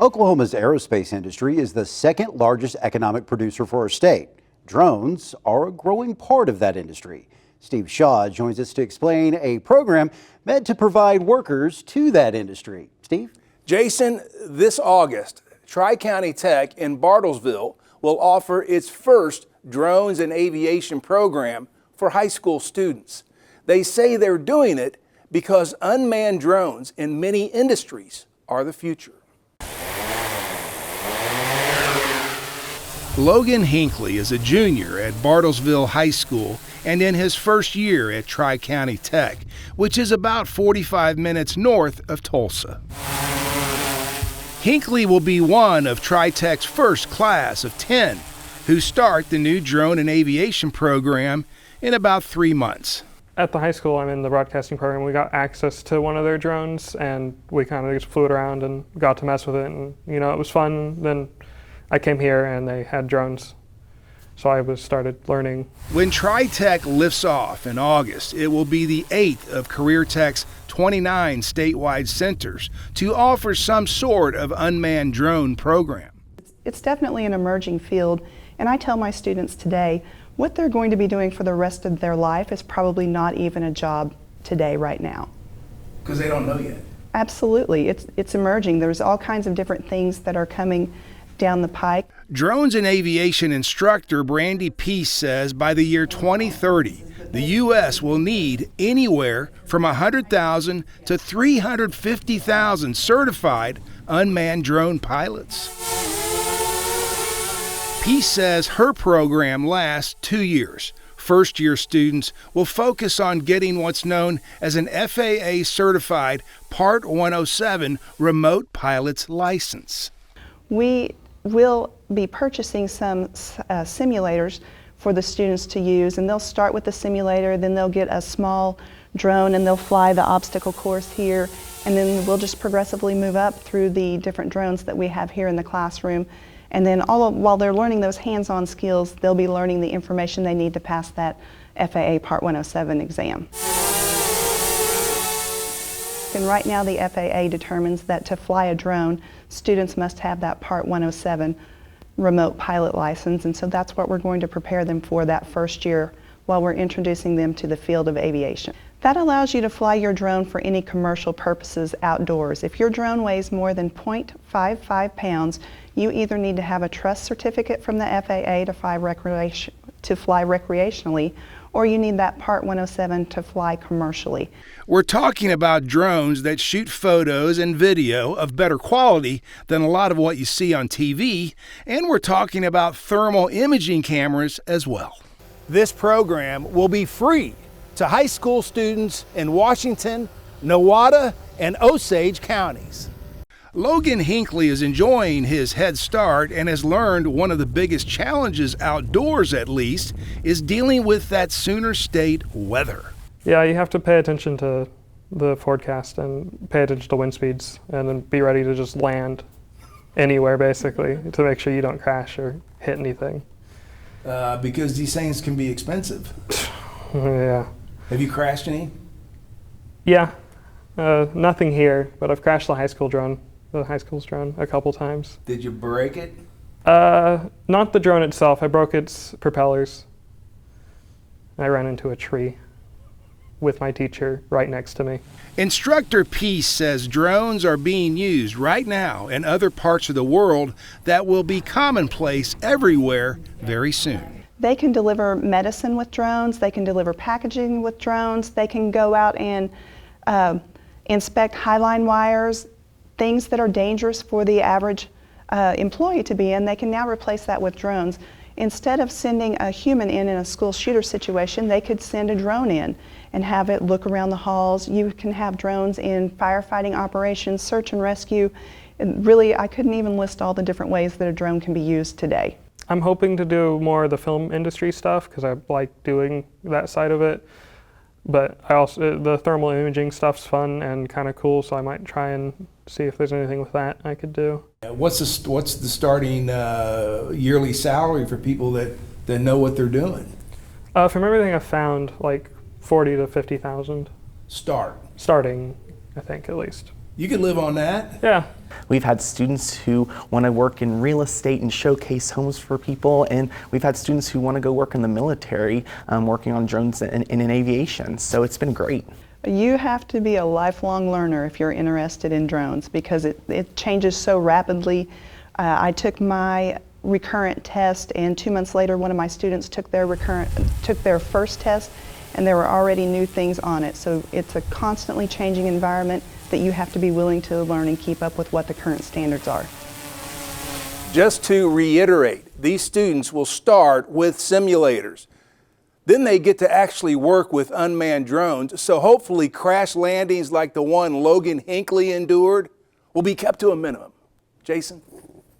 Oklahoma's aerospace industry is the second largest economic producer for our state. Drones are a growing part of that industry. Steve Shaw joins us to explain a program meant to provide workers to that industry. Steve? Jason, this August, Tri-County Tech in Bartlesville will offer its first drones and aviation program for high school students. They say they're doing it because unmanned drones in many industries are the future. Logan Hinckley is a junior at Bartlesville High School and in his first year at Tri-County Tech, which is about 45 minutes north of Tulsa. Hinckley will be one of Tri-Tech's first class of 10 who start the new drone and aviation program in about 3 months. At the high school, I'm in the broadcasting program. We got access to one of their drones and we kind of just flew it around and got to mess with it, and it was fun. Then I came here and they had drones, so I started learning. When Tri-Tech lifts off in August, it will be the 8th of Careertech's 29 statewide centers to offer some sort of unmanned drone program. It's definitely an emerging field, and I tell my students today what they're going to be doing for the rest of their life is probably not even a job today right now. Because they don't know yet. Absolutely. It's emerging. There's all kinds of different things that are coming down the pike. Drones and aviation instructor Brandy Peace says by the year 2030, the U.S. will need anywhere from 100,000 to 350,000 certified unmanned drone pilots. Peace says her program lasts 2 years. First-year students will focus on getting what's known as an FAA-certified Part 107 remote pilot's license. We will be purchasing some simulators for the students to use, and they'll start with the simulator, then they'll get a small drone and they'll fly the obstacle course here, and then we'll just progressively move up through the different drones that we have here in the classroom. And then while they're learning those hands-on skills, they'll be learning the information they need to pass that FAA Part 107 exam. And right now the FAA determines that to fly a drone, students must have that Part 107 remote pilot license, and so that's what we're going to prepare them for that first year while we're introducing them to the field of aviation. That allows you to fly your drone for any commercial purposes outdoors. If your drone weighs more than 0.55 pounds, you either need to have a trust certificate from the FAA to fly recreationally, or you need that Part 107 to fly commercially. We're talking about drones that shoot photos and video of better quality than a lot of what you see on TV, and we're talking about thermal imaging cameras as well. This program will be free to high school students in Washington, Nowata, and Osage counties. Logan Hinckley is enjoying his head start and has learned one of the biggest challenges outdoors, at least, is dealing with that Sooner State weather. Yeah, you have to pay attention to the forecast and pay attention to wind speeds and then be ready to just land anywhere basically to make sure you don't crash or hit anything. Because these things can be expensive. Yeah. Have you crashed any? Yeah, nothing here, but I've crashed the high school's drone a couple times. Did you break it? Not the drone itself. I broke its propellers. I ran into a tree with my teacher right next to me. Instructor Peace says drones are being used right now in other parts of the world that will be commonplace everywhere very soon. They can deliver medicine with drones, they can deliver packaging with drones, they can go out and inspect highline wires, things that are dangerous for the average employee to be in. They can now replace that with drones. Instead of sending a human in a school shooter situation, they could send a drone in and have it look around the halls. You can have drones in firefighting operations, search and rescue. And really, I couldn't even list all the different ways that a drone can be used today. I'm hoping to do more of the film industry stuff because I like doing that side of it. But the thermal imaging stuff's fun and kind of cool, so I might try and see if there's anything with that I could do. What's the starting yearly salary for people that know what they're doing? From everything I've found, like 40 to 50,000. Starting, I think, at least. You could live on that? Yeah. We've had students who want to work in real estate and showcase homes for people, and we've had students who want to go work in the military, working on drones and in aviation. So it's been great. You have to be a lifelong learner if you're interested in drones because it changes so rapidly. I took my recurrent test, and 2 months later one of my students took their first test, and there were already new things on it. So it's a constantly changing environment that you have to be willing to learn and keep up with what the current standards are. Just to reiterate, these students will start with simulators. Then they get to actually work with unmanned drones, so hopefully crash landings like the one Logan Hinckley endured will be kept to a minimum. Jason?